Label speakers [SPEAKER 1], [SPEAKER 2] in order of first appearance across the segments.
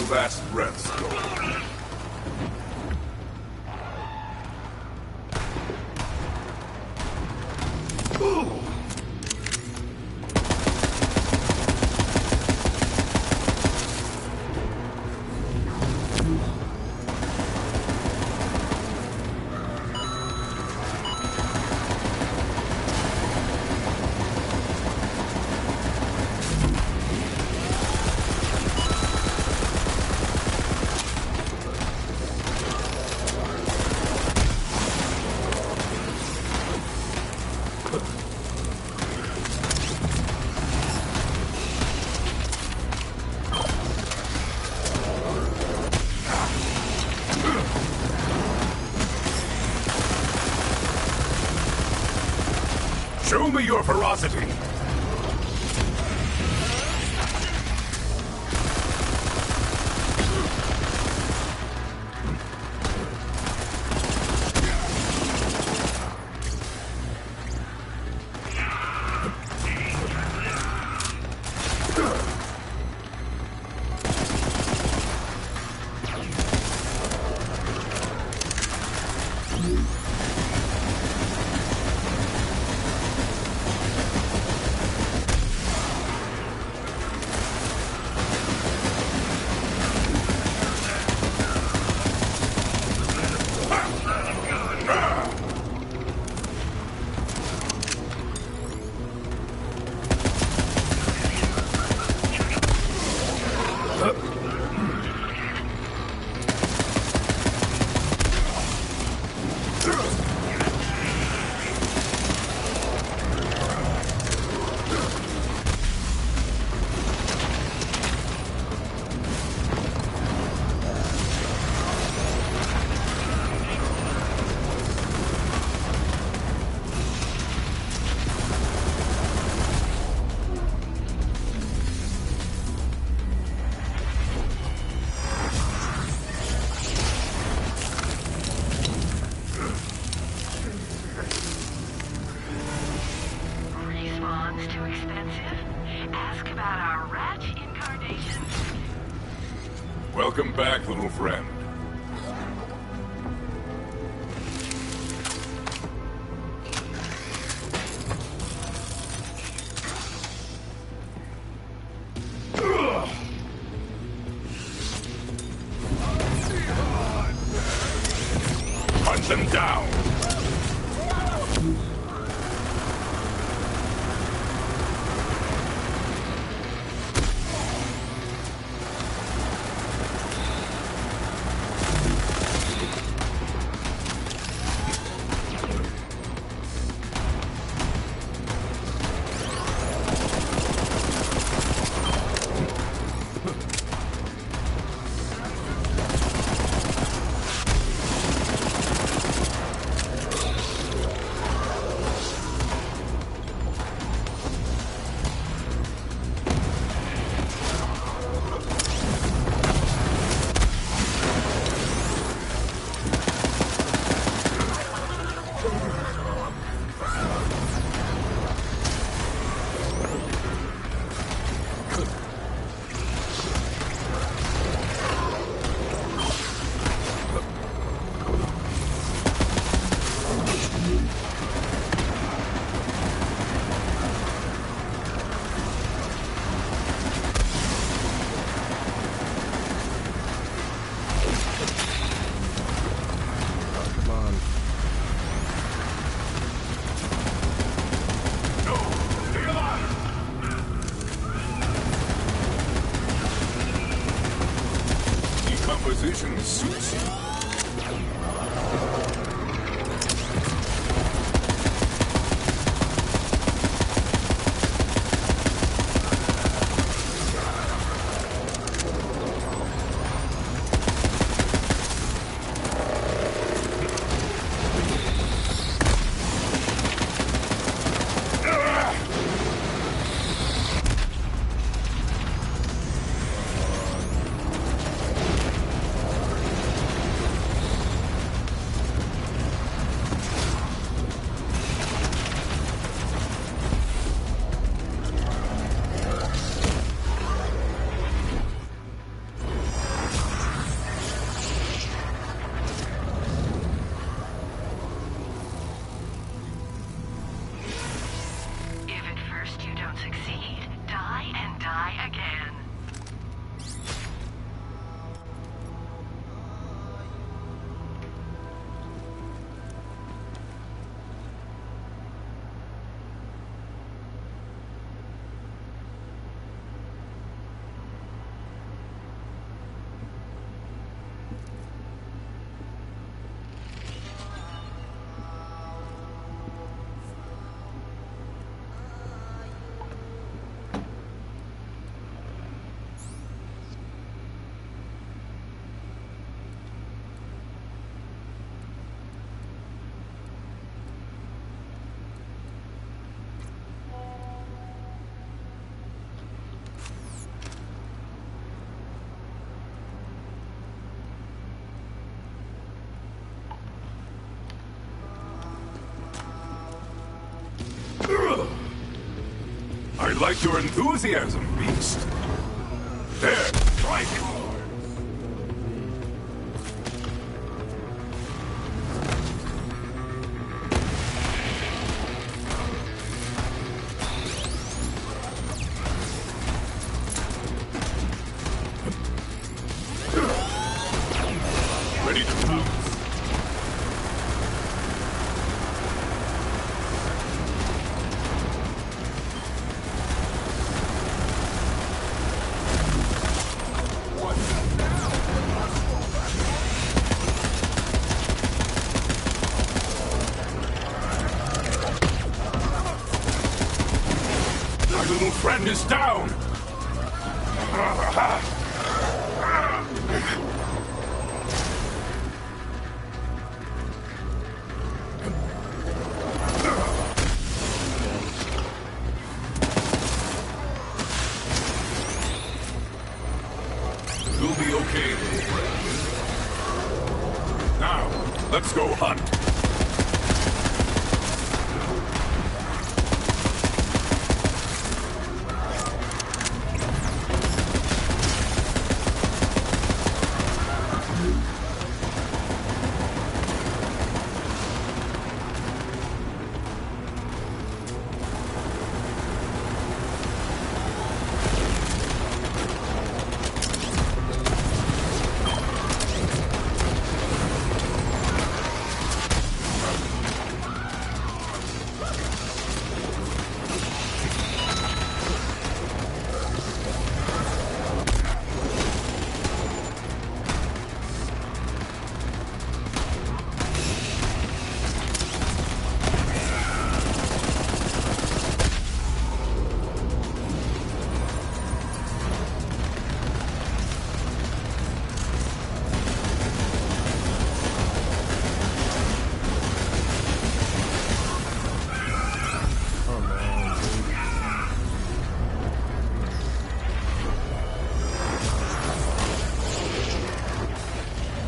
[SPEAKER 1] vast breadths. Show me your ferocity!
[SPEAKER 2] Too expensive? Ask about our rat incarnations.
[SPEAKER 1] Welcome back, little friend. Hunt them down! Composition suits you. like your enthusiasm, Beast. There, strike. Ready to move. My little friend is down! You'll be okay, little friend. Now, let's go hunt.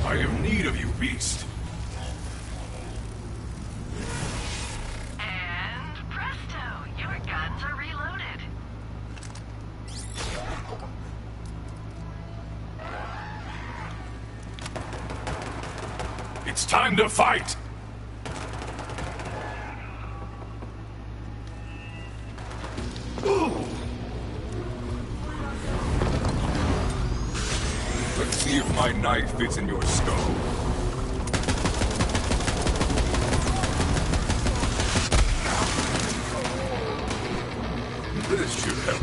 [SPEAKER 1] I have need of you, Beast.
[SPEAKER 2] And presto, your guns are reloaded.
[SPEAKER 1] It's time to fight! Let's see if my knife fits in your skull. This should help.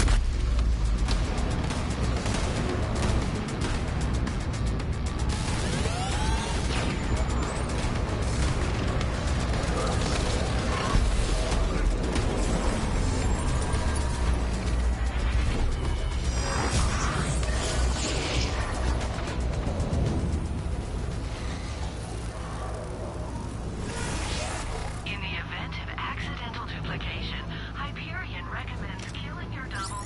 [SPEAKER 2] In the event of accidental duplication, Hyperion recommends killing your double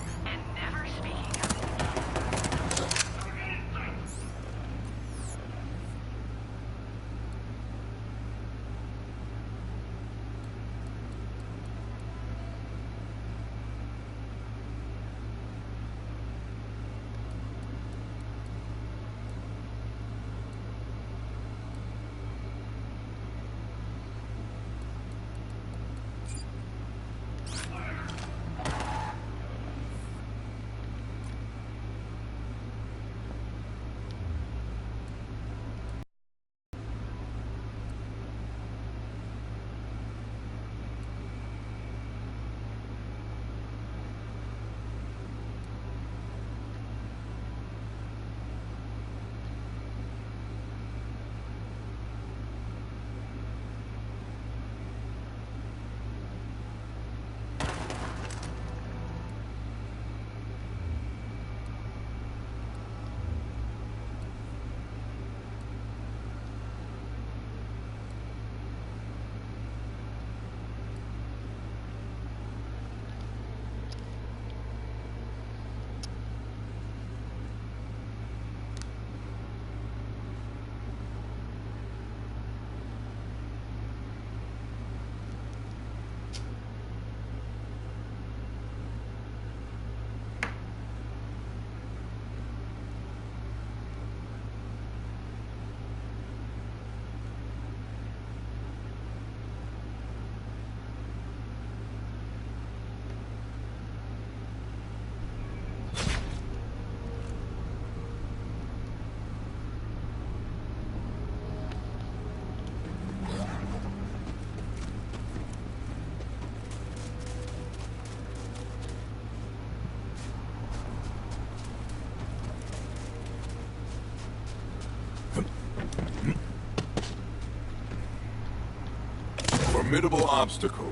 [SPEAKER 1] formidable obstacle.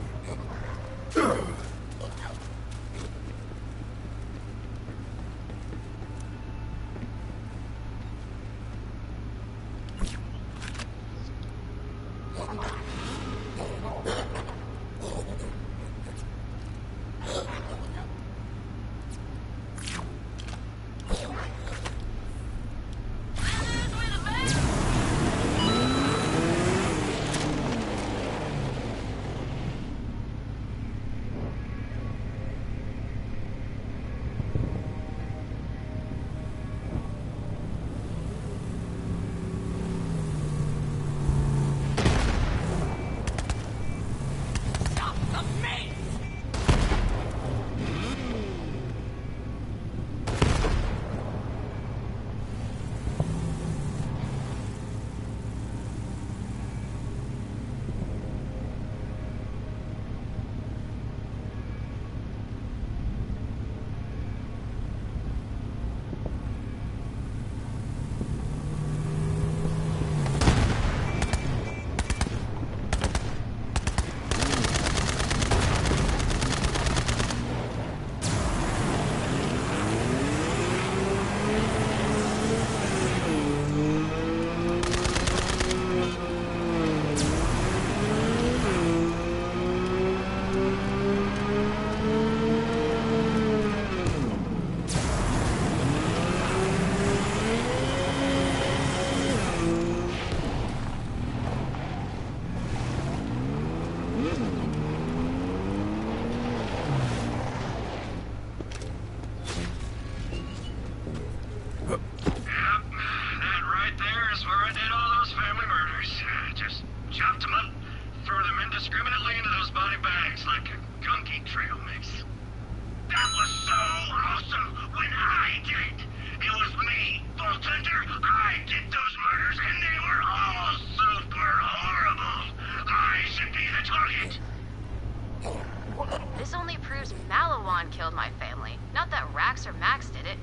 [SPEAKER 3] Killed my family. Not that Rax or Max did it.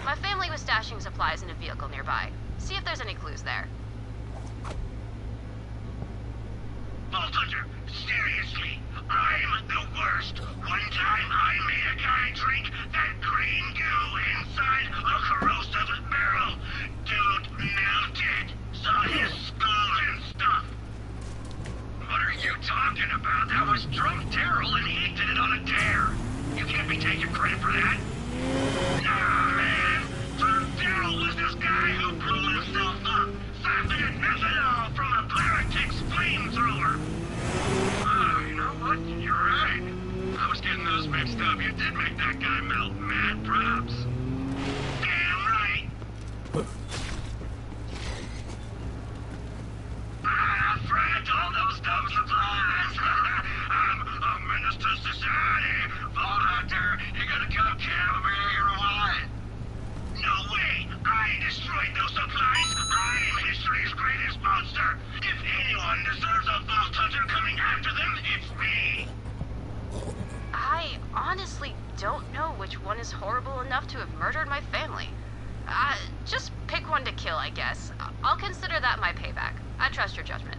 [SPEAKER 3] My family was stashing supplies in a vehicle nearby. See if there's any clues there.
[SPEAKER 4] Vault Hunter, seriously, I'm the worst. One time I made a guy drink that green goo inside a corrosive barrel. Dude melted. Saw his skull and stuff. What are you talking about? That was drunk Daryl and he did it on a dare. You can't be taking credit for that. Nah, man. Drunk Daryl was this guy who blew himself up, fabricated methanol from a Pyrex flamethrower. Oh, you know what? You're right. I was getting those mixed up. You did make that guy melt. Mad props. Damn right. Fred, all those dumb supplies. I'm a menace to society. Vault Hunter, you gonna come kill me or what? No way! I destroyed those supplies! I'm history's greatest monster! If anyone deserves a Vault Hunter coming after them, it's me!
[SPEAKER 3] I honestly don't know which one is horrible enough to have murdered my family. Just pick one to kill, I guess. I'll consider that my payback. I trust your judgment.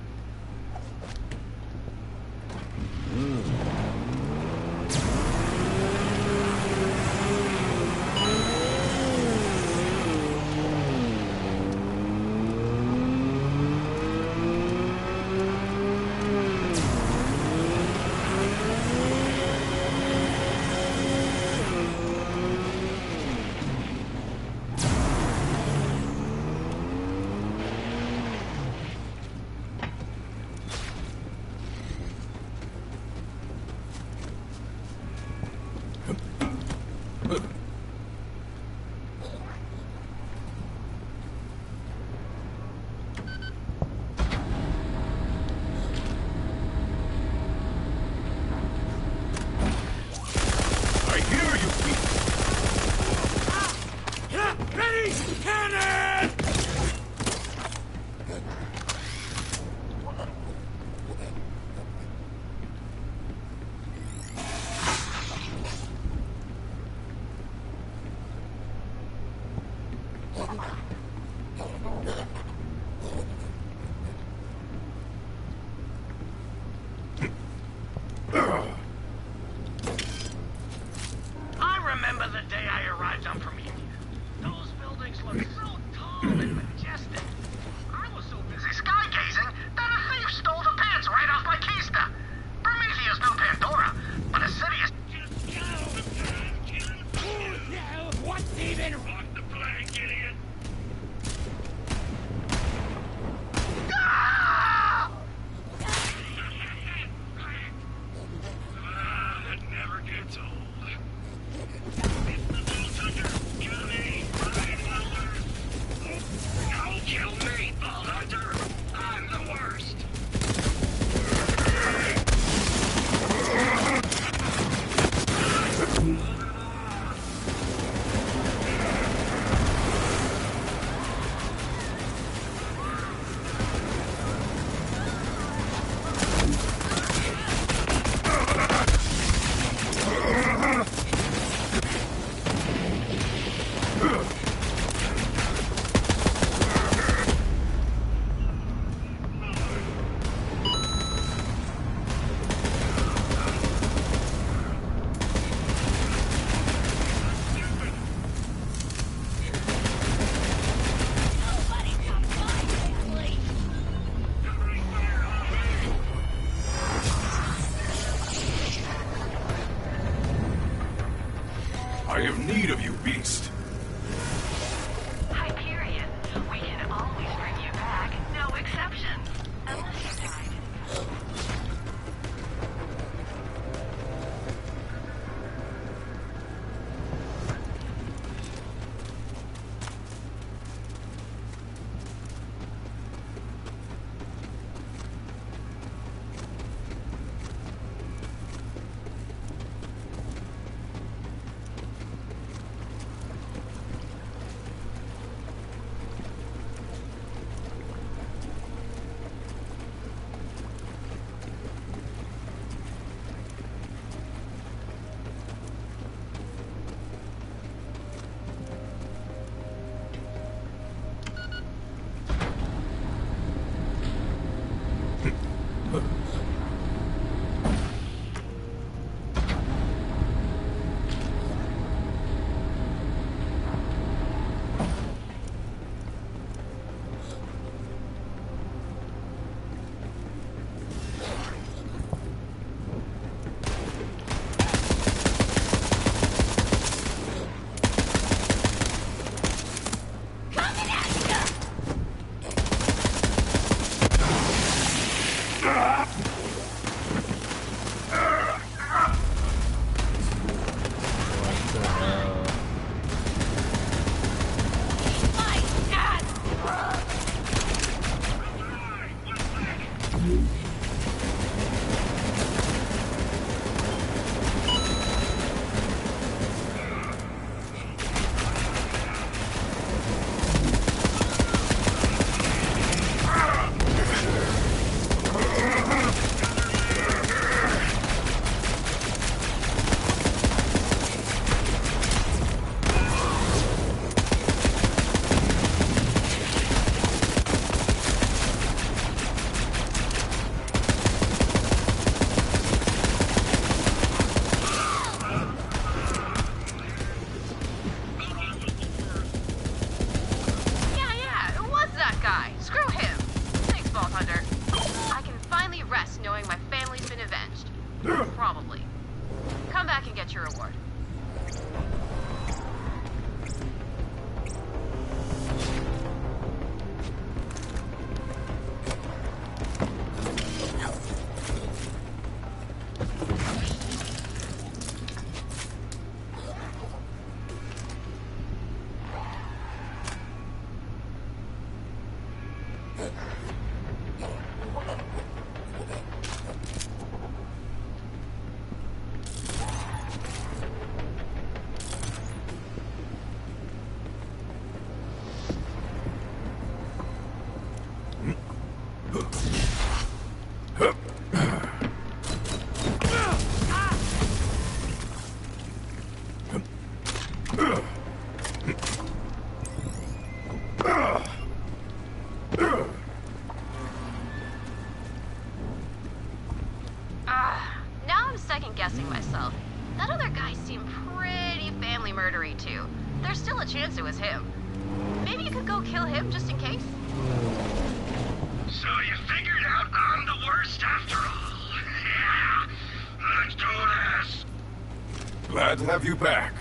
[SPEAKER 3] kill him just in case?
[SPEAKER 4] So you figured out I'm the worst after all. Yeah, let's do this.
[SPEAKER 1] Glad to have you back.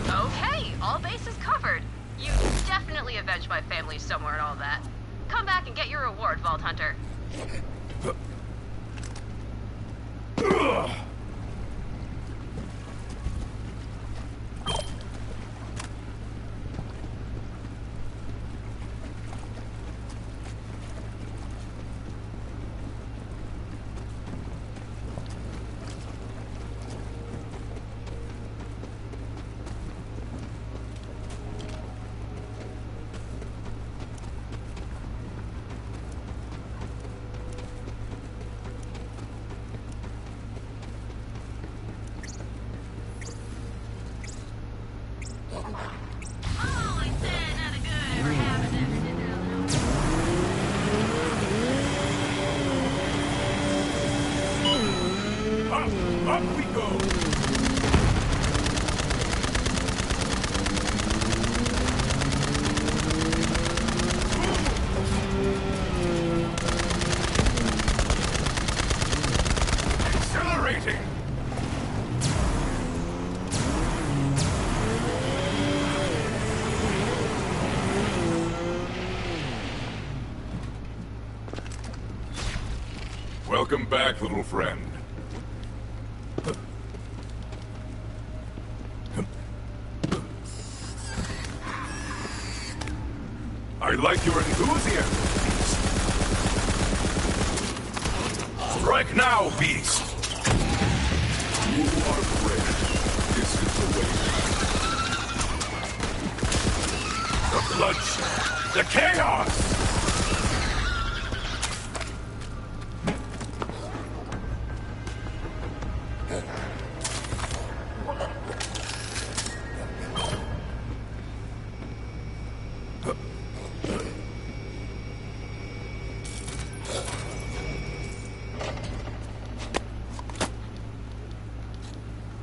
[SPEAKER 3] Okay, all bases covered. You definitely avenged my family somewhere and all that. Come back and get your reward, Vault Hunter.
[SPEAKER 1] Up we go! Accelerating! Welcome back, little friend. I like your enthusiasm, Beast. Strike now, Beast! You are ready. This is the way. The bloodshed, the chaos!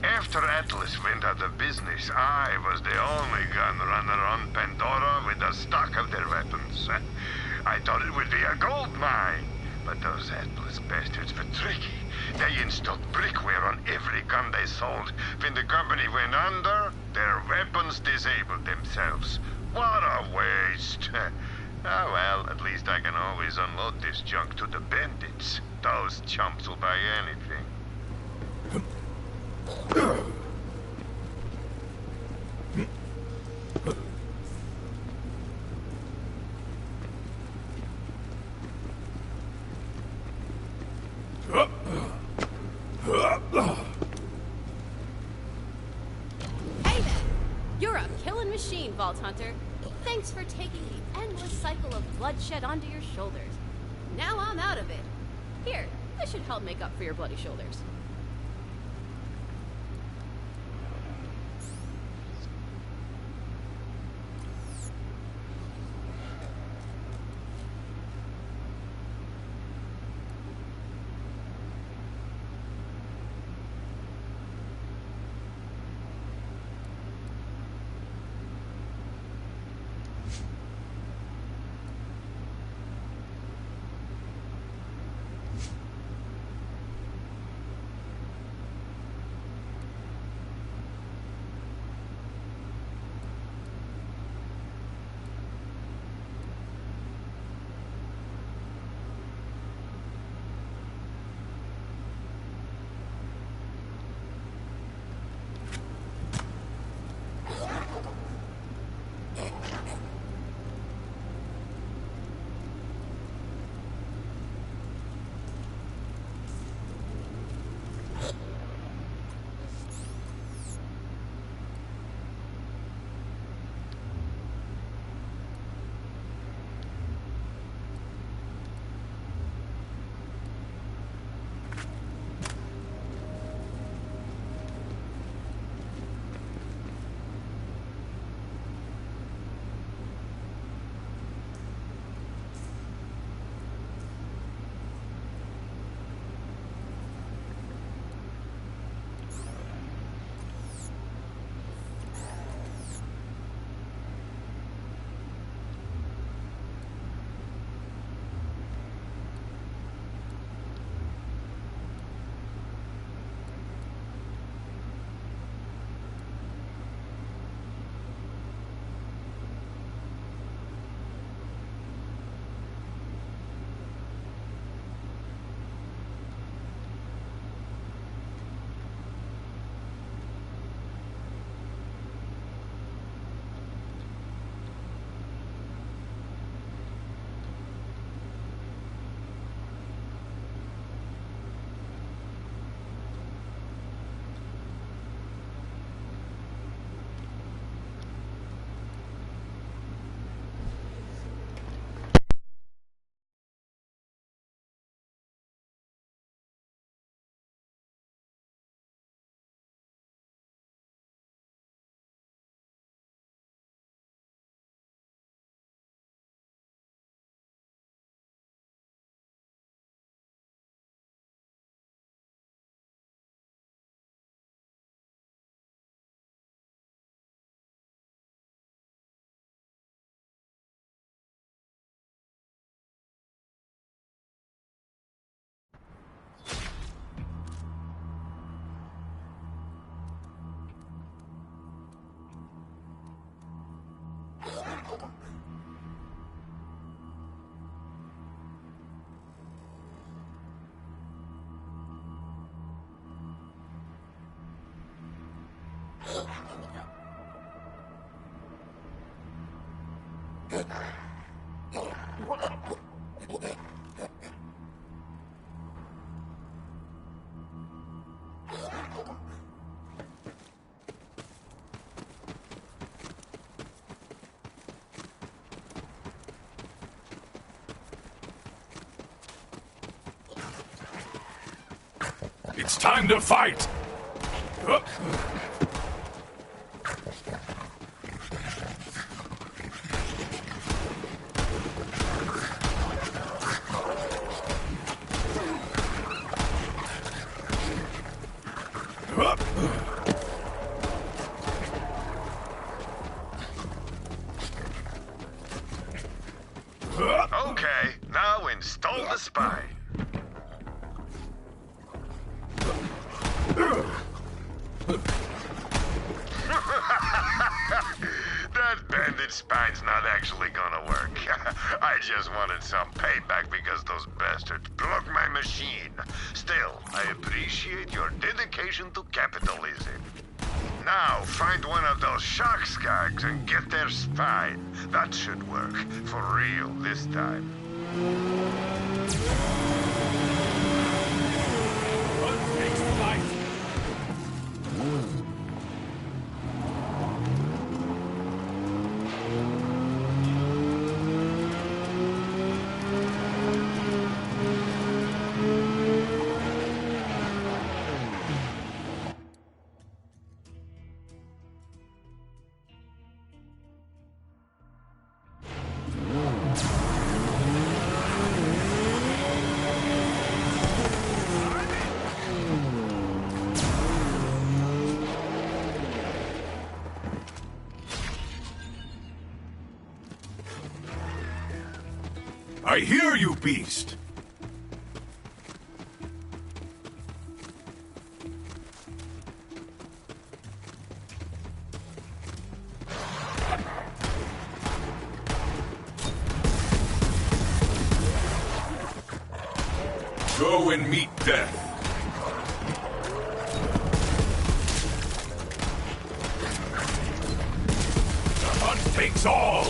[SPEAKER 4] After Atlas went out of business, I was the only gun runner on Pandora with a stock of their weapons. I thought it would be a gold mine, but those Atlas bastards were tricky. They installed brickware on every gun they sold. When the company went under, their weapons disabled themselves. What a waste. Oh well, at least I can always unload this junk to the bandits. Those chumps will buy anything.
[SPEAKER 3] Hey there! You're a killing machine, Vault Hunter. Thanks for taking the endless cycle of bloodshed onto your shoulders. Now I'm out of it. Here, this should help make up for your bloody shoulders.
[SPEAKER 1] It's time to fight!
[SPEAKER 4] Okay, now install the spy. That bandit spine's not actually gonna work. I just wanted some payback because those bastards broke my machine. Still, I appreciate your dedication to capitalism. Now, find one of those shark skags and get their spine. That should work. For real this time.
[SPEAKER 1] I hear you, beast! Go and meet death. The hunt takes all!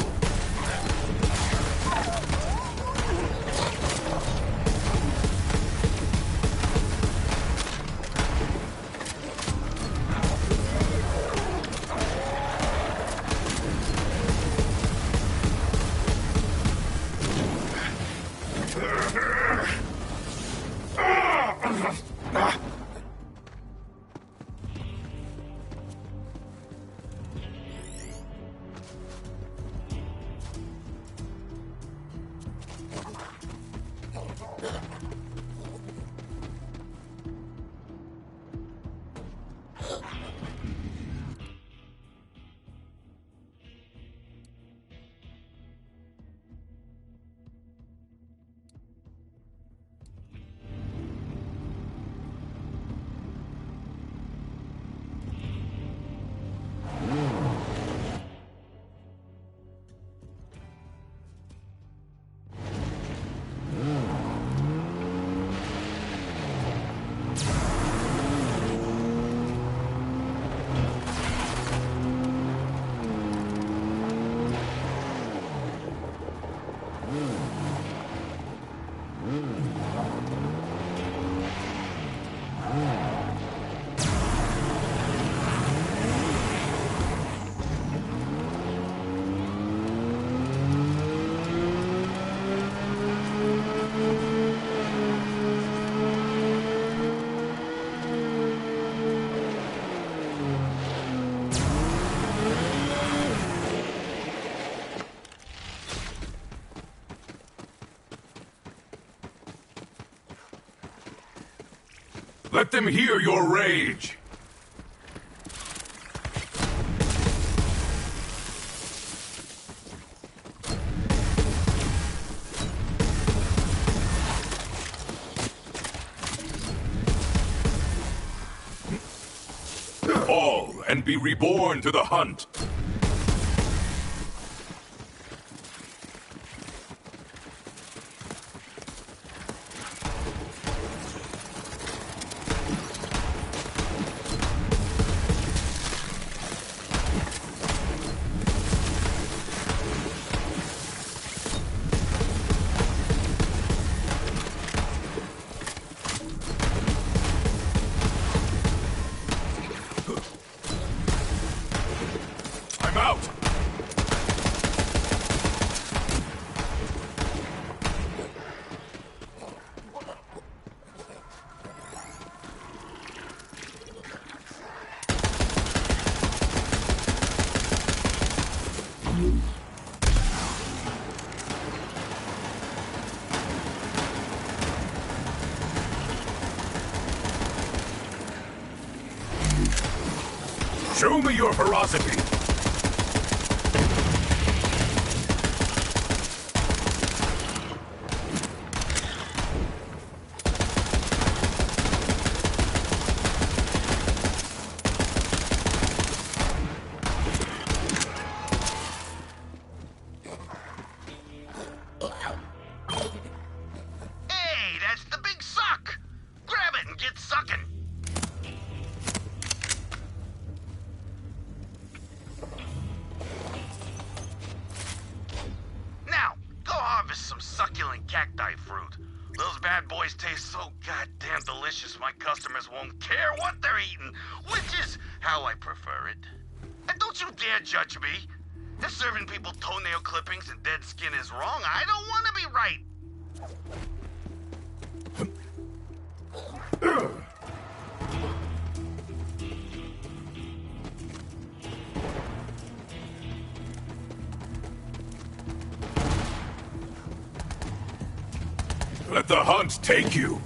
[SPEAKER 1] Let them hear your rage! Fall and be reborn to the hunt! Show me your ferocity.
[SPEAKER 4] Hey, that's the big suck! Grab it and get sucking! Now, go harvest some succulent cacti fruit. Those bad boys taste so goddamn delicious my customers won't care what they're eating, which is how I prefer it. And don't you dare judge me. If serving people toenail clippings and dead skin is wrong, I don't want to be right.
[SPEAKER 1] Let the hunt take you.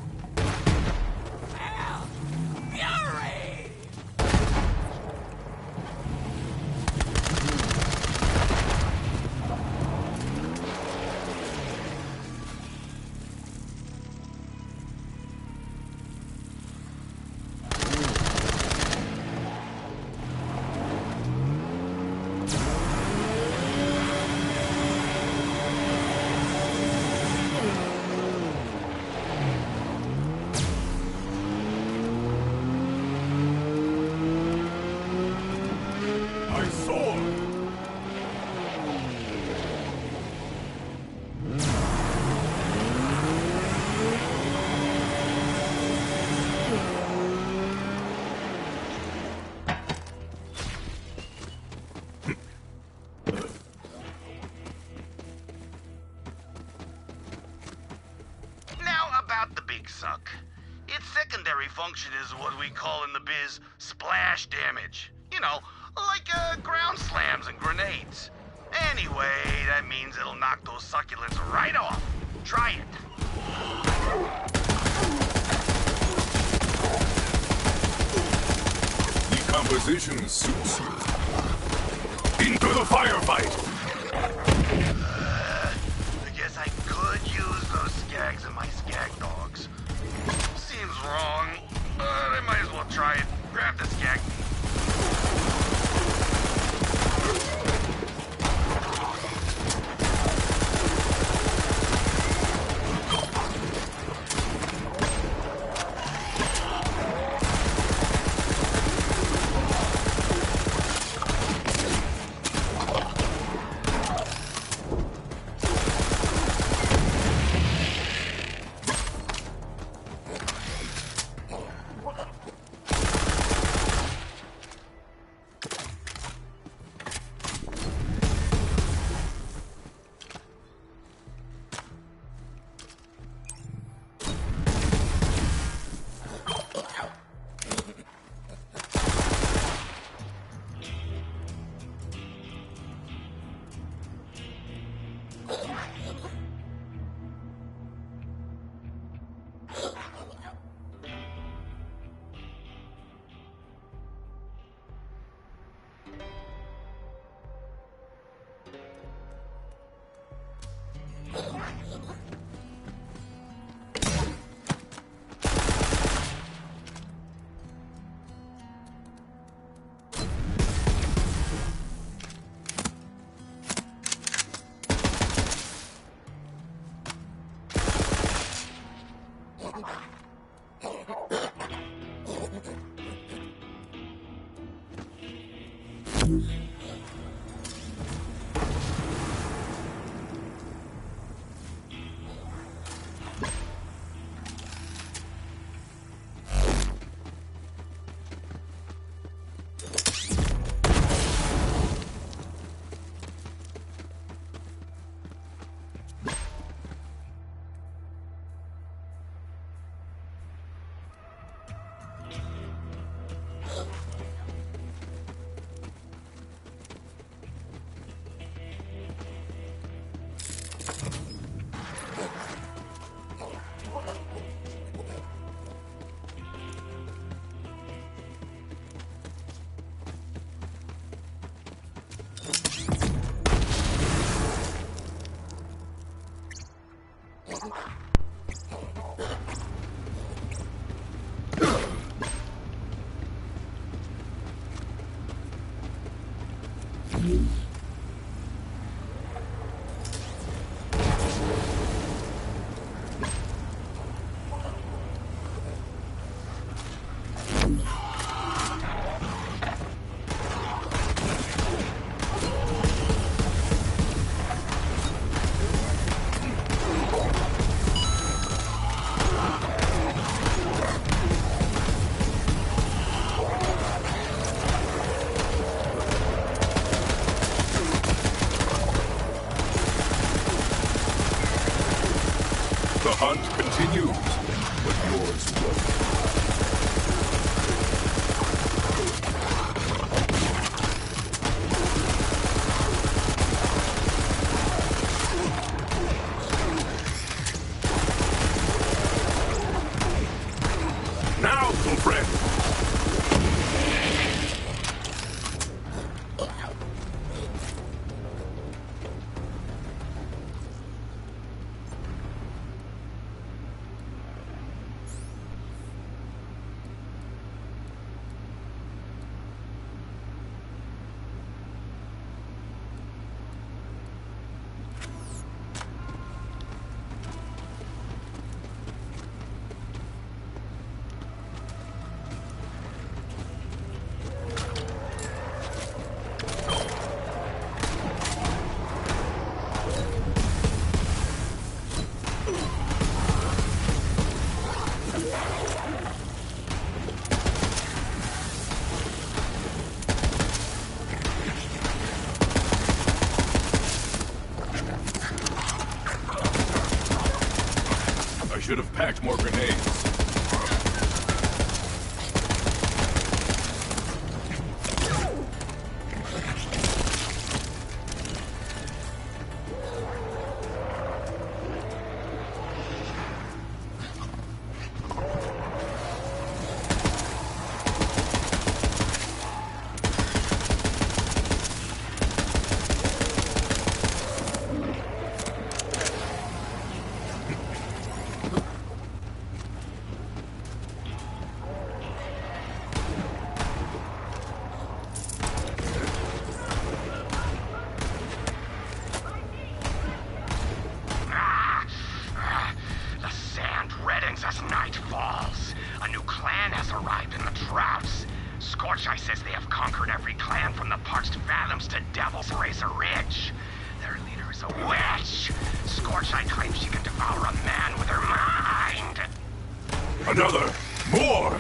[SPEAKER 1] My sword!
[SPEAKER 4] Now about the big suck. Its secondary function is what we call in the biz splash damage. You know, like ground slams and grenades. Anyway, that means it'll knock those succulents right off. Try it.
[SPEAKER 1] Decomposition suits you. Into the firefight!
[SPEAKER 4] I guess I could use those skags and my skag dogs. Seems wrong, but I might as well try it. Grab the skag.
[SPEAKER 1] Now, friend. I should have packed more grenades.
[SPEAKER 4] The sand reddens as night falls. A new clan has arrived in the Droughts. Scorcheye says they have conquered every clan from the Parched Fathoms to Devil's Razor Ridge. Their leader is a witch. Scorcheye claims she can devour a man with her mind.
[SPEAKER 1] Another! More!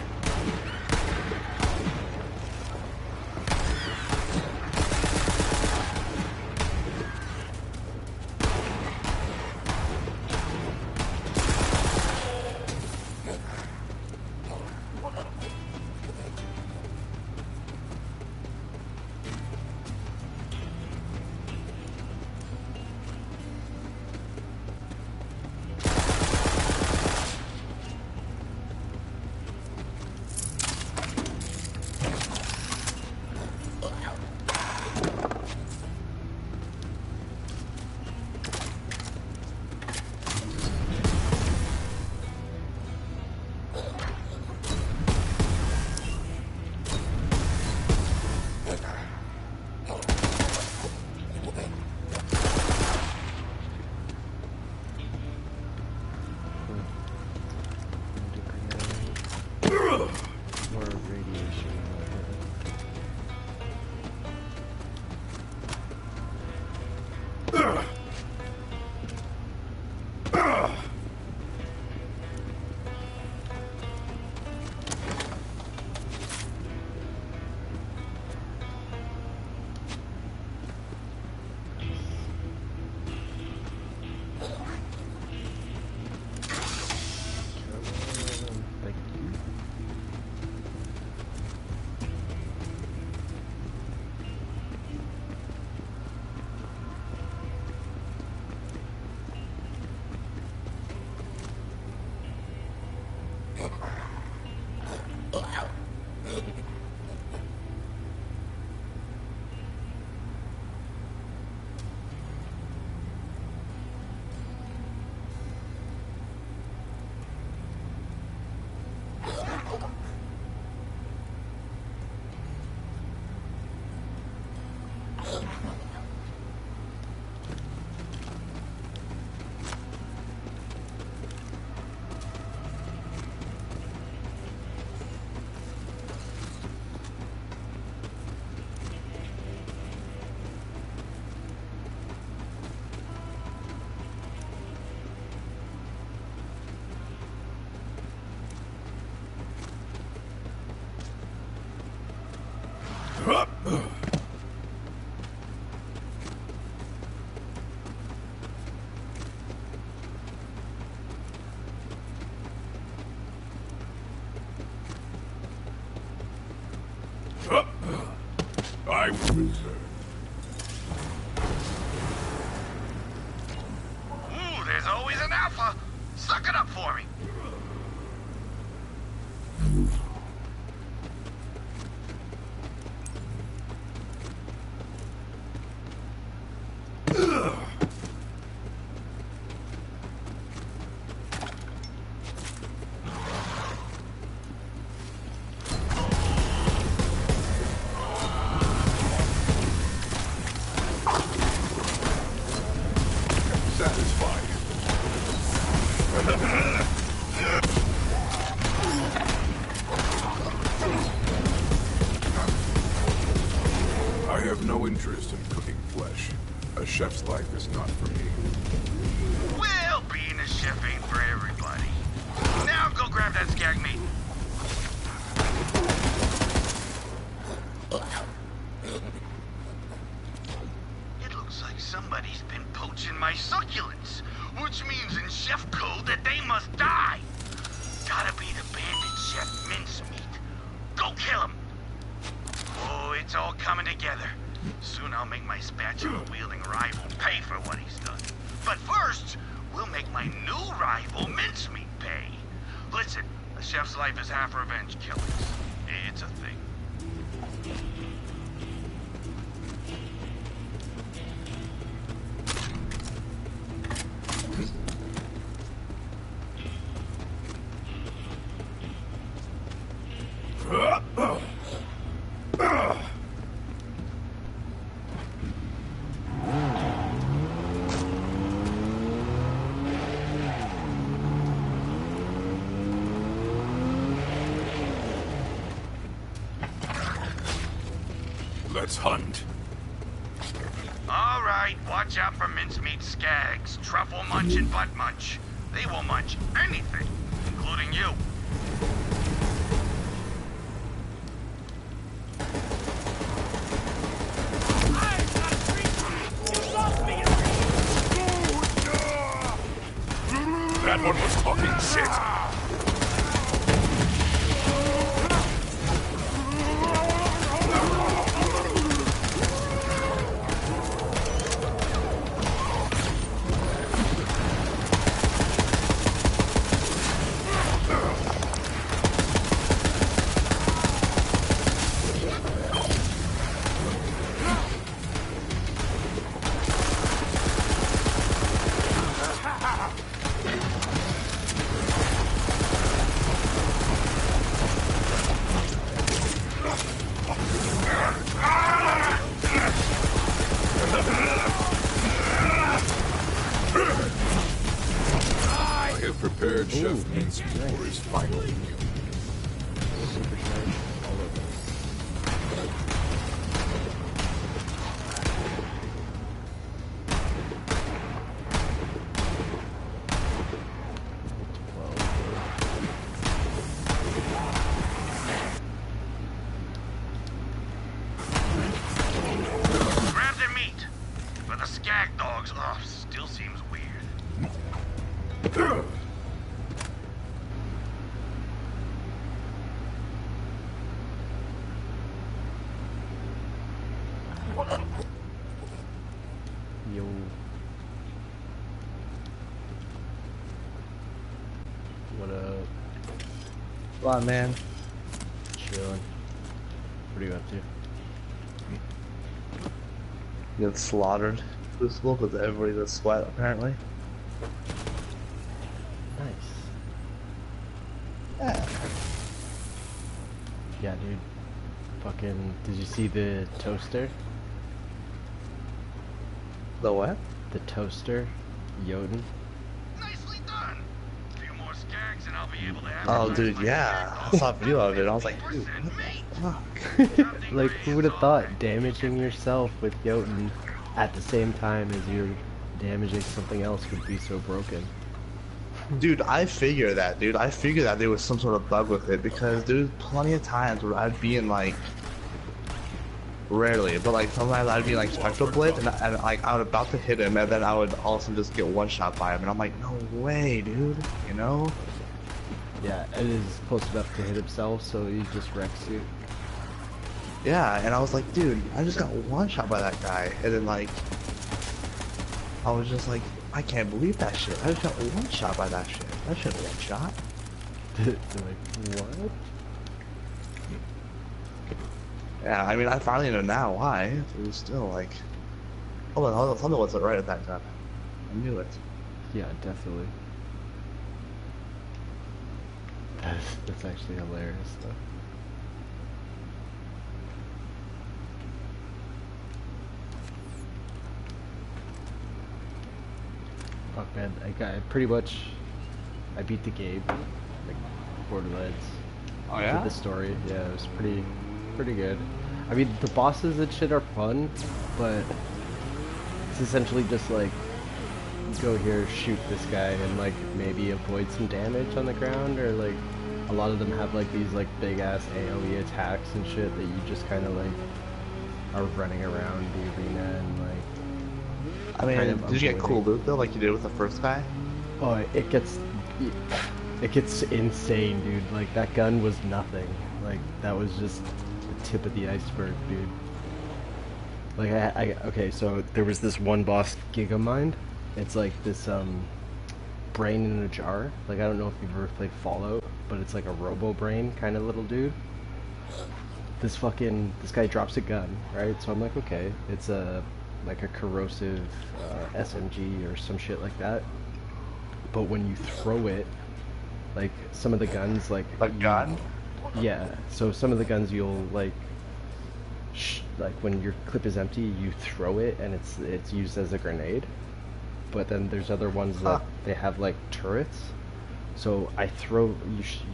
[SPEAKER 5] More radiation. Thank you.
[SPEAKER 1] I will return.
[SPEAKER 4] Ooh, there's always an alpha. Suck it up for me.
[SPEAKER 1] Satisfied. I have no interest in cooking flesh. A chef's life is not for me.
[SPEAKER 4] Well, being a chef ain't for everybody. Now go grab that skag meat. It looks like somebody's been poaching my succulents, which means in chef code that they must die. Gotta be the bandit chef mincemeat. Go kill him. Oh, it's all coming together. Soon I'll make my spatula-wielding rival pay for what he's done. But first, we'll make my new rival mincemeat pay. Listen, a chef's life is half revenge killings. It's a thing.
[SPEAKER 1] Let's hunt.
[SPEAKER 4] All right, watch out for mincemeat skags, truffle munch and butt munch. They will munch anything, including you.
[SPEAKER 1] That one was talking shit. Prepared Chef Mince for his final meal.
[SPEAKER 5] Supercharged all over.
[SPEAKER 4] Grab their meat. But the skag dogs off still seems weird.
[SPEAKER 5] Yo. What up?
[SPEAKER 6] Come on, man.
[SPEAKER 5] Chilling. What are you up to?
[SPEAKER 6] You get slaughtered. Crucible because everybody does sweat, apparently.
[SPEAKER 5] Nice.
[SPEAKER 6] Yeah.
[SPEAKER 5] Yeah, dude. Fucking, did you see the toaster?
[SPEAKER 6] The what?
[SPEAKER 5] The toaster? Jotun?
[SPEAKER 4] Nicely done. A few more skags and I'll be able to have.
[SPEAKER 6] Oh, dude, yeah. I saw a video of it. I was like, dude, what the fuck?
[SPEAKER 5] Like, who would have thought damaging yourself with Jotun at the same time as you're damaging something else would be so broken?
[SPEAKER 6] Dude, I figure that, dude. I figured that there was some sort of bug with it because there's plenty of times where I'd be in, like, rarely, but, like, sometimes I'd be, like, Spectral Blitz, and like, I was about to hit him, and then I would all of a sudden just get one shot by him, and I'm like, no way, dude, you know?
[SPEAKER 5] Yeah, it is close enough to hit himself, so he just wrecks you.
[SPEAKER 6] Yeah, and I was like, dude, I just got one shot by that guy, and then like, I was just like, I can't believe that shit. I just got one shot by that shit. That shit one shot.
[SPEAKER 5] They're like, what?
[SPEAKER 6] Yeah, I mean, I finally know now why. It was still like, hold on, something wasn't right at that time. I knew it.
[SPEAKER 5] Yeah, definitely. That's actually hilarious, though. Oh man, I beat the game, like Borderlands.
[SPEAKER 6] Oh yeah?
[SPEAKER 5] Did the story, yeah, it was pretty good. I mean, the bosses and shit are fun, but it's essentially just like, go here, shoot this guy, and like maybe avoid some damage on the ground, or like, a lot of them have like these like big ass AoE attacks and shit that you just kind of like are running around the arena and like.
[SPEAKER 6] I mean,
[SPEAKER 5] kind of
[SPEAKER 6] did you get cool loot though, like you did with the first guy?
[SPEAKER 5] Oh, it gets insane, dude. Like that gun was nothing. Like that was just the tip of the iceberg, dude. Like okay, so there was this one boss, Gigamind. It's like this brain in a jar. Like I don't know if you've ever played Fallout, but it's like a robo brain kind of little dude. This guy drops a gun, right? So I'm like, okay, it's like a corrosive SMG or some shit like that. But when you throw it, like some of the guns, like
[SPEAKER 6] A gun?
[SPEAKER 5] yeah. So some of the guns you'll like, like when your clip is empty, you throw it and it's used as a grenade. But then there's other ones that they have like turrets. So I throw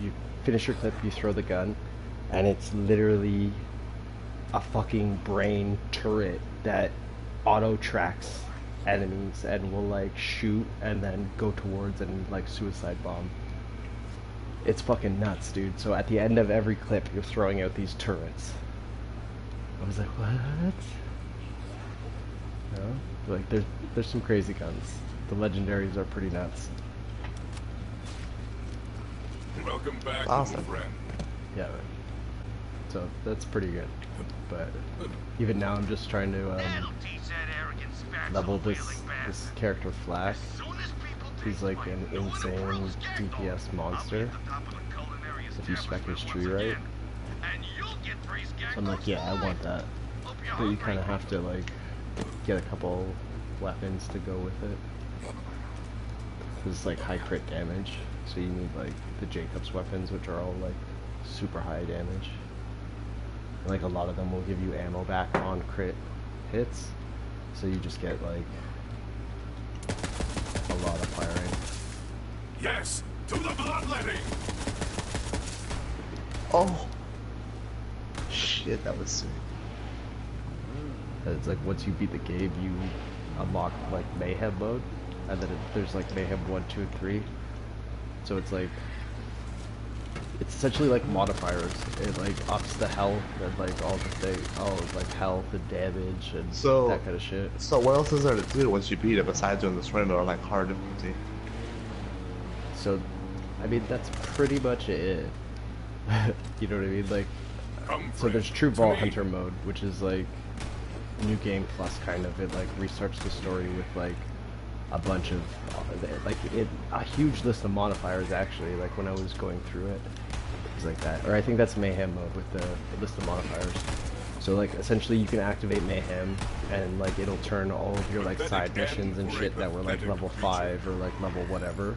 [SPEAKER 5] you finish your clip, you throw the gun, and it's literally a fucking brain turret that auto tracks enemies and will like shoot and then go towards and like suicide bomb. It's fucking nuts, dude. So at the end of every clip, you're throwing out these turrets. I was like, what? No? Like there's some crazy guns. The legendaries are pretty nuts.
[SPEAKER 1] Welcome back,
[SPEAKER 6] Awesome.
[SPEAKER 1] little friend.
[SPEAKER 5] Yeah. So that's pretty good. But even now, I'm just trying to
[SPEAKER 4] That'll teach that arrogant spatula
[SPEAKER 5] level this
[SPEAKER 4] wielding bastard.
[SPEAKER 5] character Flash.
[SPEAKER 4] As soon as people
[SPEAKER 5] He's
[SPEAKER 4] taste
[SPEAKER 5] like
[SPEAKER 4] blood,
[SPEAKER 5] an
[SPEAKER 4] no one
[SPEAKER 5] insane
[SPEAKER 4] approves gang
[SPEAKER 5] DPS
[SPEAKER 4] I'll
[SPEAKER 5] monster.
[SPEAKER 4] be at the top of the culinary
[SPEAKER 5] If you spec his
[SPEAKER 4] establishment
[SPEAKER 5] tree
[SPEAKER 4] once
[SPEAKER 5] right.
[SPEAKER 4] again. And you'll get free
[SPEAKER 5] So I'm like, yeah, I want that.
[SPEAKER 4] Hope you're
[SPEAKER 5] But you
[SPEAKER 4] hungry.
[SPEAKER 5] kind of have to like get a couple weapons to go with it. It's like high crit damage, so you need like the Jacob's weapons, which are all like super high damage. And, like a lot of them will give you ammo back on crit hits, so you just get like a lot of firing.
[SPEAKER 1] Yes, to the bloodletting.
[SPEAKER 6] Oh! Shit, that was sick.
[SPEAKER 5] It's like once you beat the game, you unlock like mayhem mode, and then there's like mayhem 1, 2, and 3. So it's like it's essentially like modifiers. It like ups the health and like all like health and damage and
[SPEAKER 6] So-
[SPEAKER 5] that kind of shit.
[SPEAKER 6] So what else is there to do once you beat it besides doing the surrender or like hard difficulty?
[SPEAKER 5] So, I mean that's pretty much it. You know what I mean? Like,
[SPEAKER 1] Come,
[SPEAKER 5] so there's
[SPEAKER 1] friend,
[SPEAKER 5] True
[SPEAKER 1] to
[SPEAKER 5] Vault
[SPEAKER 1] me.
[SPEAKER 5] Hunter mode, which is like new game plus kind of. It like restarts the story with like a bunch of a huge list of modifiers actually. Like when I was going through it, it was like that. Or I think that's Mayhem mode with the list of modifiers. So like essentially you can activate Mayhem and like it'll turn all of your like side missions and shit that were like level 5 or like level whatever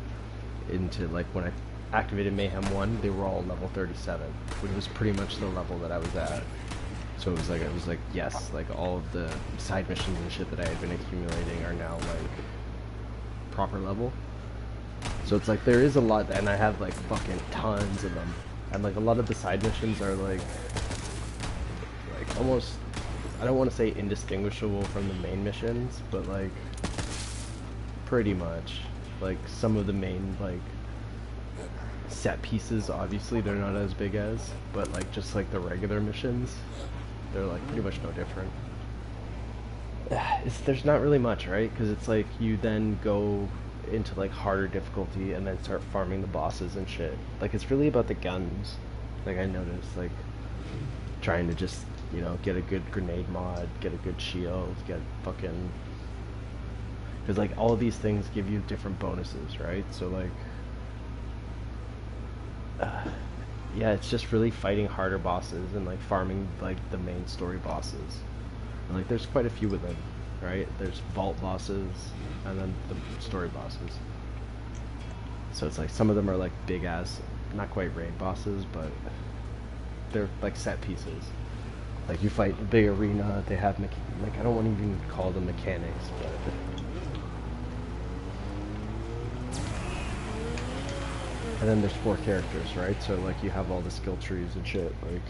[SPEAKER 5] into like when I activated Mayhem 1, they were all level 37, which was pretty much the level that I was at. So it was like yes, like all of the side missions and shit that I had been accumulating are now like proper level. So it's like there is a lot, and I have like fucking tons of them, and like a lot of the side missions are like almost, I don't want to say indistinguishable from the main missions, but like pretty much. Like some of the main like set pieces, obviously they're not as big as, but like just like the regular missions, they're like pretty much no different. There's not really much, right? Because it's like you then go into like harder difficulty and then start farming the bosses and shit. Like it's really about the guns. Like I noticed, like trying to just You know, get a good grenade mod, get a good shield, get fucking... Because, like, all of these things give you different bonuses, right? So, like... yeah, it's just really fighting harder bosses and, like, farming, like, the main story bosses. And, like, there's quite a few of them, right? There's vault bosses, and then the story bosses. So it's like, some of them are, like, big-ass, not quite raid bosses, but they're, like, set pieces. Like, you fight a big arena, they have, like, I don't want to even call them mechanics, but... And then there's 4 characters, right? So, like, you have all the skill trees and shit, like...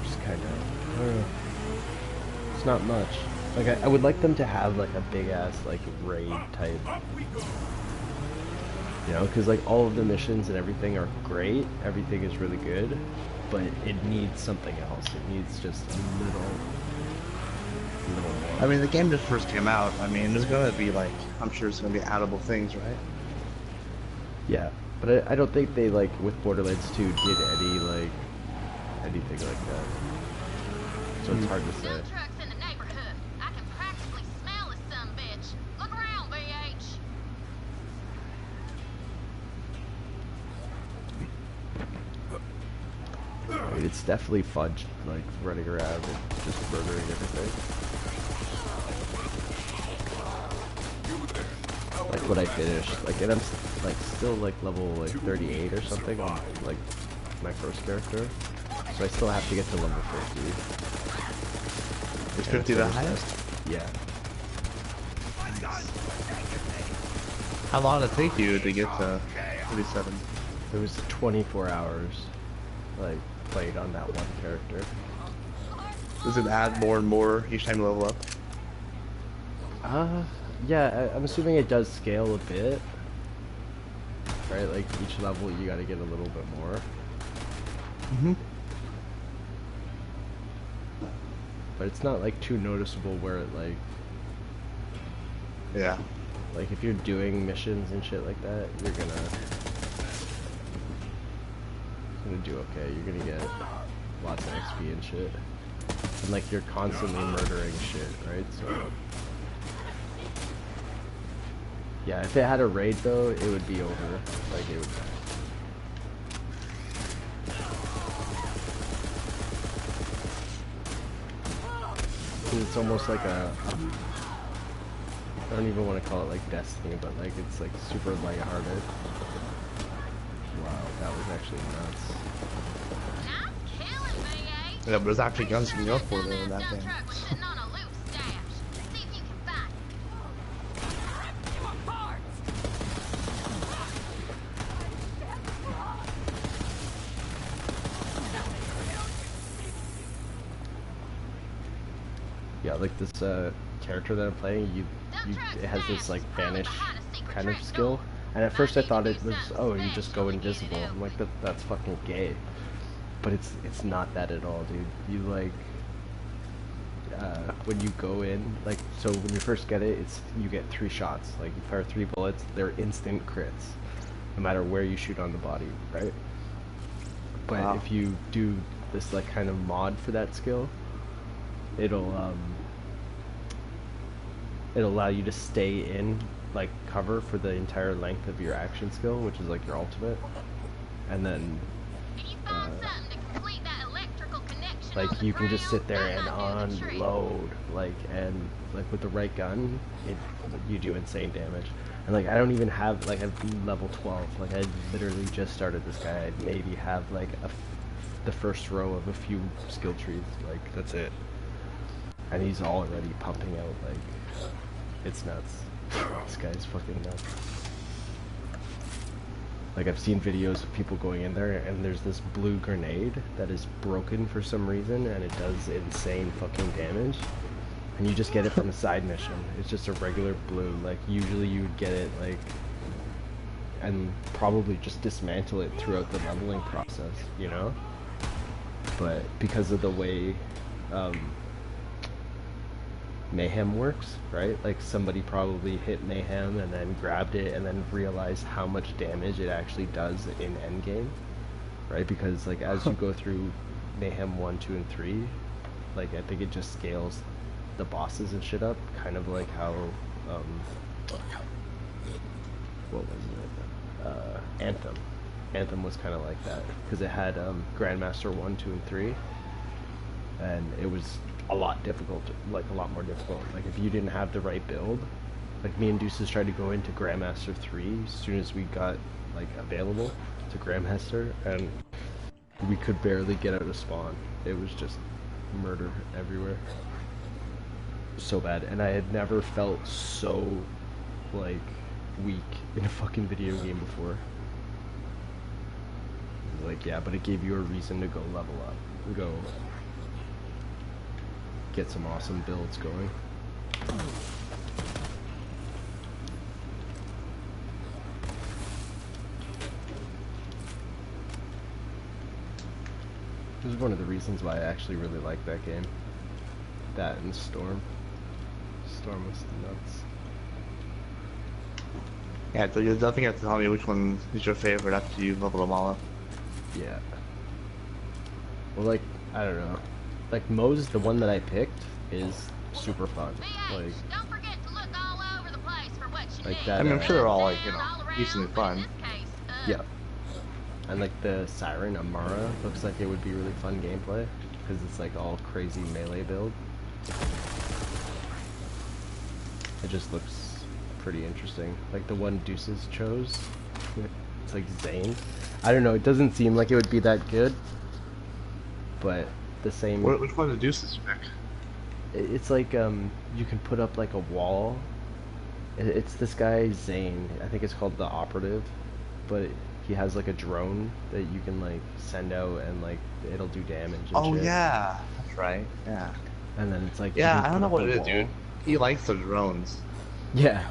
[SPEAKER 5] Just kind of... I don't know. It's not much. Like, I would like them to have, like, a big-ass, like, raid type... You know, because, like, all of the missions and everything are great, everything is really good, but it needs something else. It needs just a little more.
[SPEAKER 6] I mean, the game just first came out. I mean, there's gonna be, like, I'm sure it's gonna be addable things, right?
[SPEAKER 5] Yeah, but I don't think they, like, with Borderlands 2 did any, like, anything like that. So it's hard to say.
[SPEAKER 3] Dump trucks in the neighborhood. I can practically smell this sumbitch. Look around, BH.
[SPEAKER 5] I mean, it's definitely fun, like, running around and just murdering everything. Like, when I finished, like, and I'm, like, still, like, level, like, 38 or something on, like, my first character. So I still have to get to level 50.
[SPEAKER 6] Is 50 the highest?
[SPEAKER 5] Yeah.
[SPEAKER 6] How long did it take you to get to 37?
[SPEAKER 5] It was 24 hours, like, played on that one character.
[SPEAKER 6] Does it add more and more each time you level up?
[SPEAKER 5] Yeah, I'm assuming it does scale a bit. Right, like, each level you gotta get a little bit more.
[SPEAKER 6] Mm-hmm.
[SPEAKER 5] But it's not, like, too noticeable where it, like...
[SPEAKER 6] Yeah.
[SPEAKER 5] Like, if you're doing missions and shit like that, you're gonna do okay. You're gonna get lots of XP and shit. And, like, you're constantly murdering shit, right? So... Yeah, if it had a raid, though, it would be over. Like, it would... It's almost like a... I don't even want to call it, like, Destiny, but, like, it's, like, super lighthearted. Wow, that was actually nuts.
[SPEAKER 3] I'm killing, BH.
[SPEAKER 6] Yeah, but there's actually guns you can go for though in that
[SPEAKER 3] Dump
[SPEAKER 6] game.
[SPEAKER 3] truck was sitting on a loot stash. See if you can find it.
[SPEAKER 5] Yeah, like this character that I'm playing, it has this like vanish kind of skill, and at first I thought it was, oh, you just go invisible. I'm like, that's fucking gay, but it's not that at all, dude. You like when you go in, like, so when you first get it, you get 3 shots. Like, you fire 3 bullets, they're instant crits, no matter where you shoot on the body, right? But
[SPEAKER 6] Wow.
[SPEAKER 5] if you do this like kind of mod for that skill, it'll allow you to stay in like cover for the entire length of your action skill, which is like your ultimate, and then
[SPEAKER 3] Can you find something to complete that electrical connection
[SPEAKER 5] like
[SPEAKER 3] on the
[SPEAKER 5] you can just
[SPEAKER 3] ground?
[SPEAKER 5] sit there and
[SPEAKER 3] Might not do the trick.
[SPEAKER 5] unload, like, and like with the right gun, you do insane damage. And like I don't even have, like, I'm level 12. Like I literally just started this guy. I maybe have like the first row of a few skill trees. Like that's it. And he's already pumping out, like, it's nuts. This guy's fucking nuts. Like, I've seen videos of people going in there, and there's this blue grenade that is broken for some reason, and it does insane fucking damage. And you just get it from a side mission. It's just a regular blue. Like, usually you would get it, like, and probably just dismantle it throughout the leveling process, you know? But because of the way, Mayhem works, right? Like somebody probably hit Mayhem and then grabbed it and then realized how much damage it actually does in endgame, right? Because like as you go through Mayhem 1, 2, and 3, like I think it just scales the bosses and shit up, kind of like how what was it? Anthem. Anthem was kind of like that because it had Grandmaster 1, 2, and 3, and it was a lot difficult, like a lot more difficult. Like if you didn't have the right build, like me and Deuces tried to go into Grandmaster 3 as soon as we got like available to Grandmaster, and we could barely get out of spawn. It was just murder everywhere. So bad, and I had never felt so like weak in a fucking video game before. Like, yeah, but it gave you a reason to go level up, go get some awesome builds going. This is one of the reasons why I actually really like that game. That and Storm. Storm was nuts.
[SPEAKER 6] Yeah, so you definitely have to tell me which one is your favorite after you level them all up.
[SPEAKER 5] Yeah. Well, like, I don't know. Like, Moe's, the one that I picked, is super fun. Like,
[SPEAKER 3] Don't forget to look all over the place for what you
[SPEAKER 5] like
[SPEAKER 3] need.
[SPEAKER 5] that.
[SPEAKER 6] I mean, I'm sure they're all like, you know, decently fun.
[SPEAKER 5] Yeah. And like the Siren Amara looks like it would be really fun gameplay because it's like all crazy melee build. It just looks pretty interesting. Like the one Deuces chose, it's like Zane. I don't know. It doesn't seem like it would be that good, but the same.
[SPEAKER 6] Which one of the Deuces pick?
[SPEAKER 5] It's like you can put up like a wall. It's this guy Zane. I think it's called the Operative, but he has like a drone that you can like send out and like it'll do damage and
[SPEAKER 6] Oh
[SPEAKER 5] shit.
[SPEAKER 6] yeah, that's right. Yeah.
[SPEAKER 5] And then it's like
[SPEAKER 6] Yeah, I don't know
[SPEAKER 5] put
[SPEAKER 6] what
[SPEAKER 5] up
[SPEAKER 6] it
[SPEAKER 5] a
[SPEAKER 6] is, dude.
[SPEAKER 5] wall.
[SPEAKER 6] He likes the drones.
[SPEAKER 5] Yeah.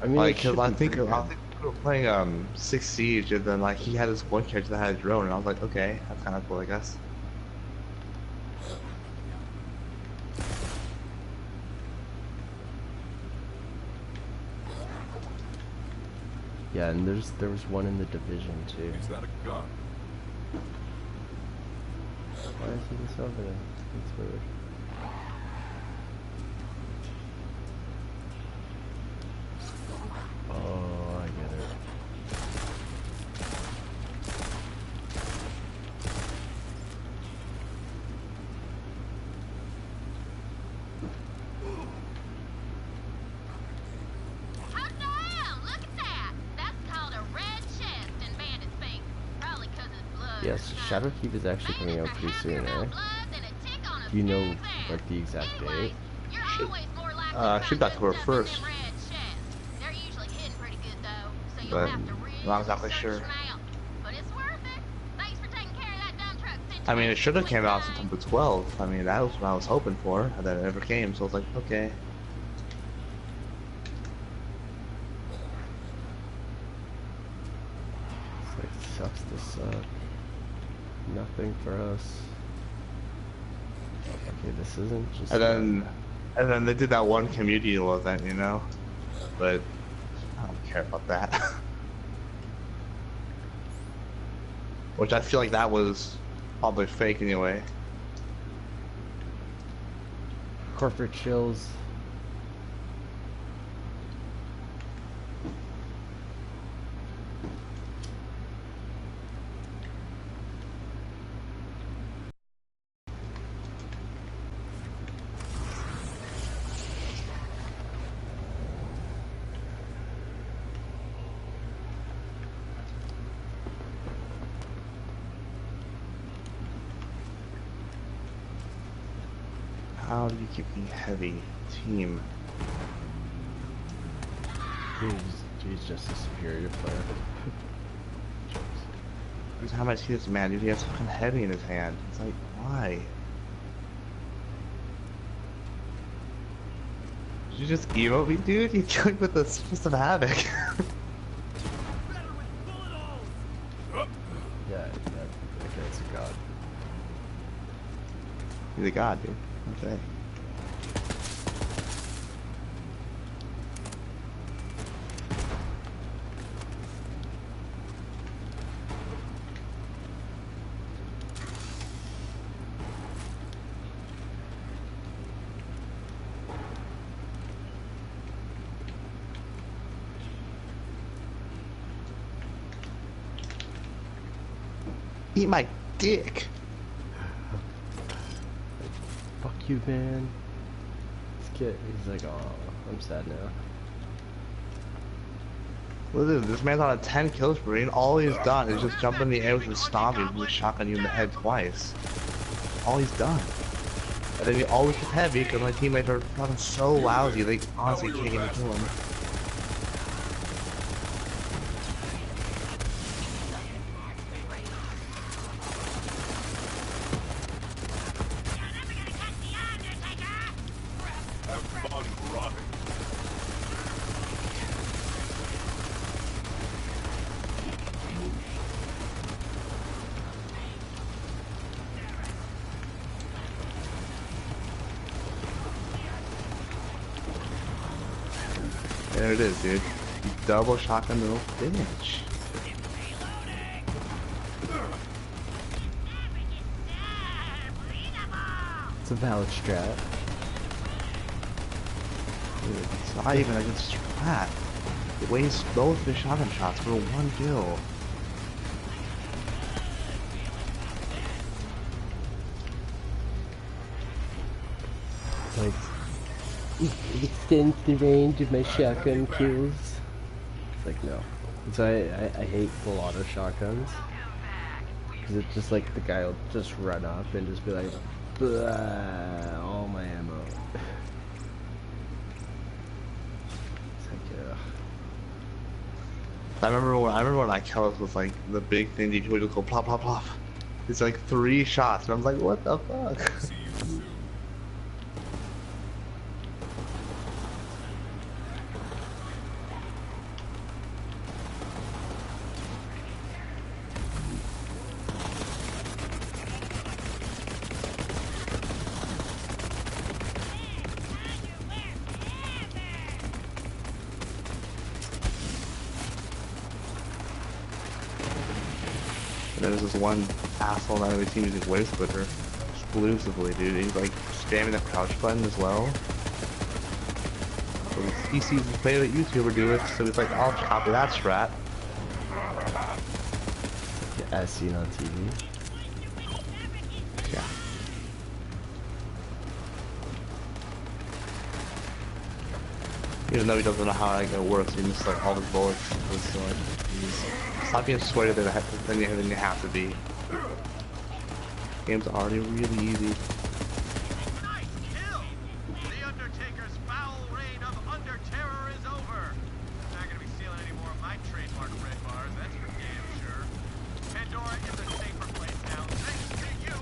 [SPEAKER 5] I mean,
[SPEAKER 6] Like,
[SPEAKER 5] it should
[SPEAKER 6] cause I
[SPEAKER 5] be
[SPEAKER 6] think
[SPEAKER 5] pretty good.
[SPEAKER 6] we were playing 6 Siege, and then like he had this one character that had a drone, and I was like, okay, that's kind of cool, I guess.
[SPEAKER 5] Yeah, and there was one in the division too.
[SPEAKER 1] Is that a gun?
[SPEAKER 5] Why is he this over there? That's weird. Oh, I get it.
[SPEAKER 3] Hot damn! Look at that! That's called a red chest in Bandit's pink. Probably 'cause his blood.
[SPEAKER 5] Yes, Shadowkeep is actually coming out pretty soon, eh? Do you know like the exact date?
[SPEAKER 6] Should be October 1st. But I'm not exactly sure. I mean, it should have came out September 12th. I mean, that was what I was hoping for, and then it never came, so I was like, okay.
[SPEAKER 5] It's like, sucks to suck. Nothing for us. Okay, this isn't just...
[SPEAKER 6] And then they did that one community event, you know? But I don't care about that. Which I feel like that was probably fake anyway.
[SPEAKER 5] Corporate chills.
[SPEAKER 6] How do you keep being heavy team?
[SPEAKER 5] He's just a superior player.
[SPEAKER 6] Every time I see this man, dude, he has fucking heavy in his hand. It's like, why? Did you just emote me, dude? You killed me with the Fist of Havoc.
[SPEAKER 5] Yeah, that guy's a god.
[SPEAKER 6] He's a god, dude. Okay. Eat my dick.
[SPEAKER 5] Fuck you, man. This kid, he's like, oh, I'm sad now.
[SPEAKER 6] Listen, this man's on a 10 kill spree, and all he's done is just jump in the air with his stomping and shotgun you in the head twice. All he's done. And then he always gets heavy because my teammates are fucking so lousy, they honestly can't even kill him.
[SPEAKER 1] Have fun rotting.
[SPEAKER 6] There it is, dude. Double shotgun little finish.
[SPEAKER 5] It's a valid strat.
[SPEAKER 6] Dude, it's not even a good strat. It wastes both the shotgun shots for one kill.
[SPEAKER 5] Like, it extends the range of my shotgun kills. It's like, no. So I hate full auto shotguns. Because it's just like the guy will just run up and just be like, blah, all my ammo. It's like, ugh.
[SPEAKER 6] I remember when I killed was like the big thing you would just go plop plop plop. It's like 3 shots, and I was like, what the fuck?
[SPEAKER 1] See you soon.
[SPEAKER 6] There's this one asshole on every team using Wave Splitter exclusively, dude. He's like spamming the crouch button as well. So he sees his favorite YouTuber do it, so he's like, I'll copy that strat.
[SPEAKER 5] As seen on TV.
[SPEAKER 6] Yeah. Even though he doesn't know how it works, he misses like all his bullets. So like, stop being sweaty than you have to be. Game's already really easy.
[SPEAKER 4] Nice kill! The Undertaker's foul reign of Under Terror is over. Not gonna be stealing any more of my trademark red bars, that's for damn sure. Pandora is a safer place now, thanks to you,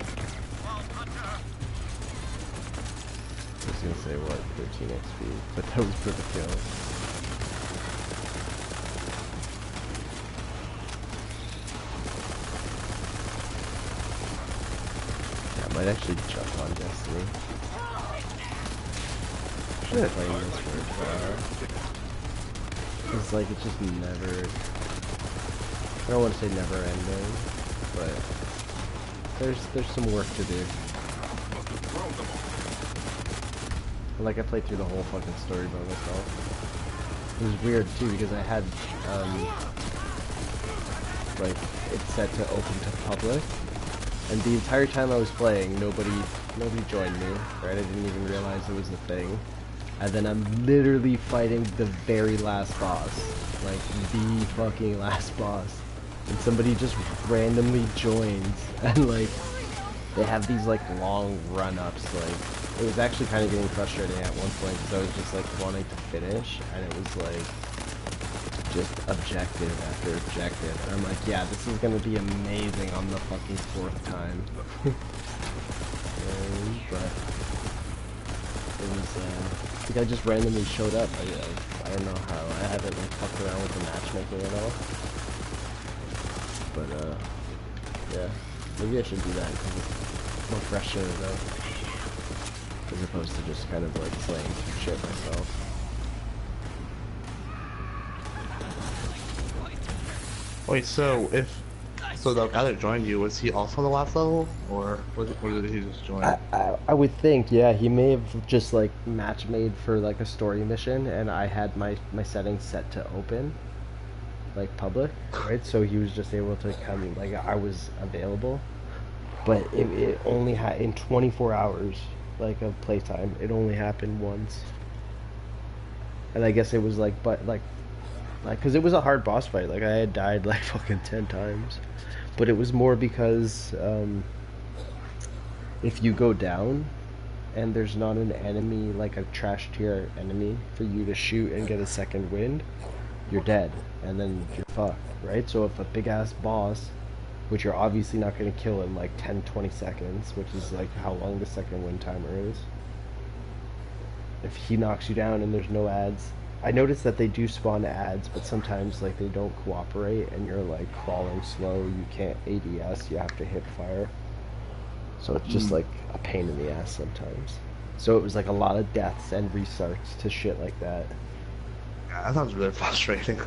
[SPEAKER 4] Vault Hunter.
[SPEAKER 5] I was gonna say, what, 13 XP? But that was for the kill. I might actually jump on Destiny. Shit. Playing this for a while. It's like, it's just never... I don't want to say never ending, but there's some work to do. Like, I played through the whole fucking story by myself. It was weird too, because I had like, it's set to open to public, and the entire time I was playing, nobody joined me, right? I didn't even realize it was a thing. And then I'm literally fighting the very last boss, like the fucking last boss, and somebody just randomly joins, and like, they have these like long run-ups. Like, it was actually kind of getting frustrating at one point, because I was just like wanting to finish, and it was like just objective after objective, and I'm like, yeah, this is gonna be amazing on the fucking 4th time. But it was the guy just randomly showed up. I don't know how. I haven't like fucked around with the matchmaking at all, but yeah, maybe I should do that because it's more fresh though, as opposed to just kind of like slaying some shit myself.
[SPEAKER 6] Wait, so the guy that joined you, was he also the last level, or did he just join?
[SPEAKER 5] I would think, yeah, he may have just like match made for like a story mission, and I had my settings set to open, like public, right? So he was just able to come, like I was available, but it only had in 24 hours like of playtime. It only happened once, and I guess it was like, but like, because it was a hard boss fight. Like I had died like fucking 10 times, but it was more because if you go down and there's not an enemy, like a trash tier enemy for you to shoot and get a second wind, you're dead, and then you're fucked, right? So if a big ass boss, which you're obviously not going to kill in like 10-20 seconds, which is like how long the second wind timer is, if he knocks you down and there's no ads, I noticed that they do spawn ads, but sometimes like they don't cooperate and you're like crawling slow, you can't ADS, you have to hip fire. So it's just like a pain in the ass sometimes. So it was like a lot of deaths and restarts to shit like that.
[SPEAKER 6] Yeah, that sounds really frustrating.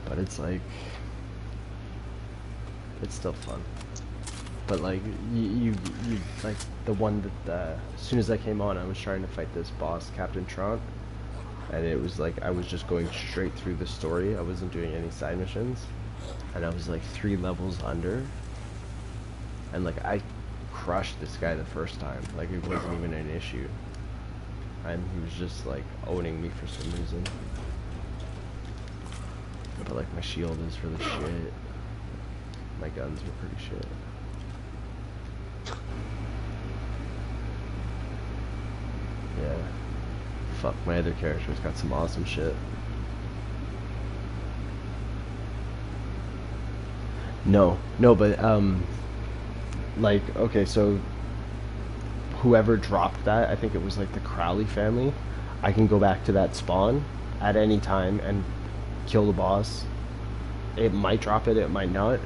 [SPEAKER 5] But it's like, it's still fun. But like you like the one that as soon as I came on, I was trying to fight this boss, Captain Trant, and it was like I was just going straight through the story. I wasn't doing any side missions, and I was like 3 levels under, and like I crushed this guy the first time. Like it wasn't even an issue, and he was just like owning me for some reason. But like my shield is really shit. My guns were pretty shit. Yeah. Fuck, my other character's got some awesome shit. No, but like, okay, so whoever dropped that, I think it was like the Crowley family, I can go back to that spawn at any time and kill the boss. It might drop it, it might not,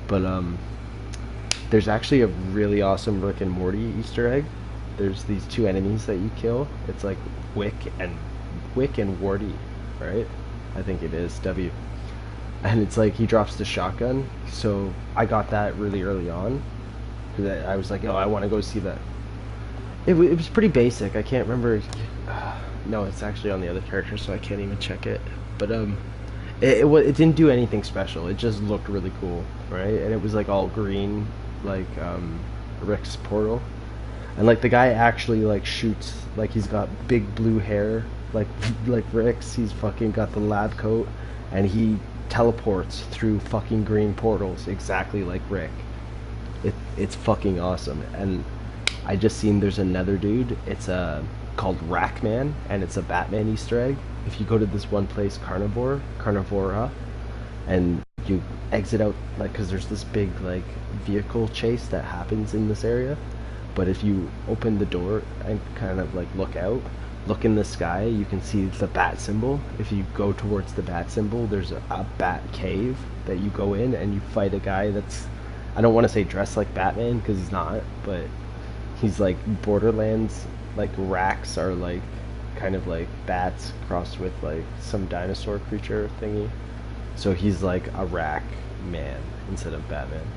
[SPEAKER 5] but there's actually a really awesome Rick and Morty Easter egg. There's these 2 enemies that you kill. It's like Wick and Warty, right? I think it is W. And it's like he drops the shotgun. So I got that really early on. Cause I was like, oh, I want to go see that. It was pretty basic. I can't remember. No, it's actually on the other character, so I can't even check it. But it didn't do anything special. It just looked really cool, right? And it was like all green, like Rick's portal. And like the guy actually like shoots, like he's got big blue hair, like Rick's. He's fucking got the lab coat, and he teleports through fucking green portals exactly like Rick. It's fucking awesome. And I just seen there's another dude. It's called Rackman, and it's a Batman Easter egg. If you go to this one place, Carnivora, and you exit out, like, because there's this big like vehicle chase that happens in this area. But if you open the door and kind of like look out, look in the sky, you can see the bat symbol. If you go towards the bat symbol, there's a bat cave that you go in and you fight a guy that's, I don't want to say dressed like Batman because he's not, but he's like Borderlands, like racks are like kind of like bats crossed with like some dinosaur creature thingy. So he's like a rack man instead of Batman.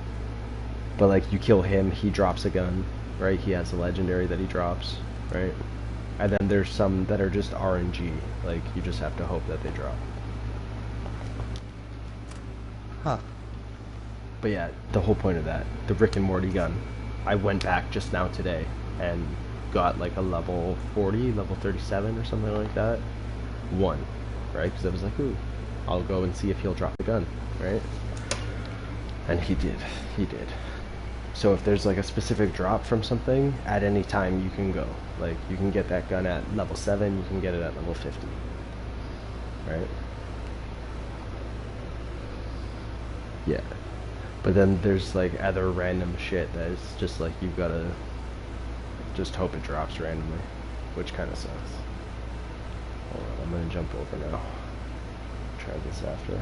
[SPEAKER 5] But like you kill him, he drops a gun. Right, he has a legendary that he drops, right? And then there's some that are just RNG, like you just have to hope that they drop.
[SPEAKER 6] Huh.
[SPEAKER 5] But yeah, the whole point of that, the Rick and Morty gun, I went back just now today and got like a level 40, level 37 or something like that. One, right? Because I was like, ooh, I'll go and see if he'll drop the gun, right? And he did. So if there's like a specific drop from something, at any time you can go. Like you can get that gun at level 7, you can get it at level 50. Right? Yeah. But then there's like other random shit that is just like you've gotta just hope it drops randomly, which kinda sucks. Hold on, I'm gonna jump over now. Try this after.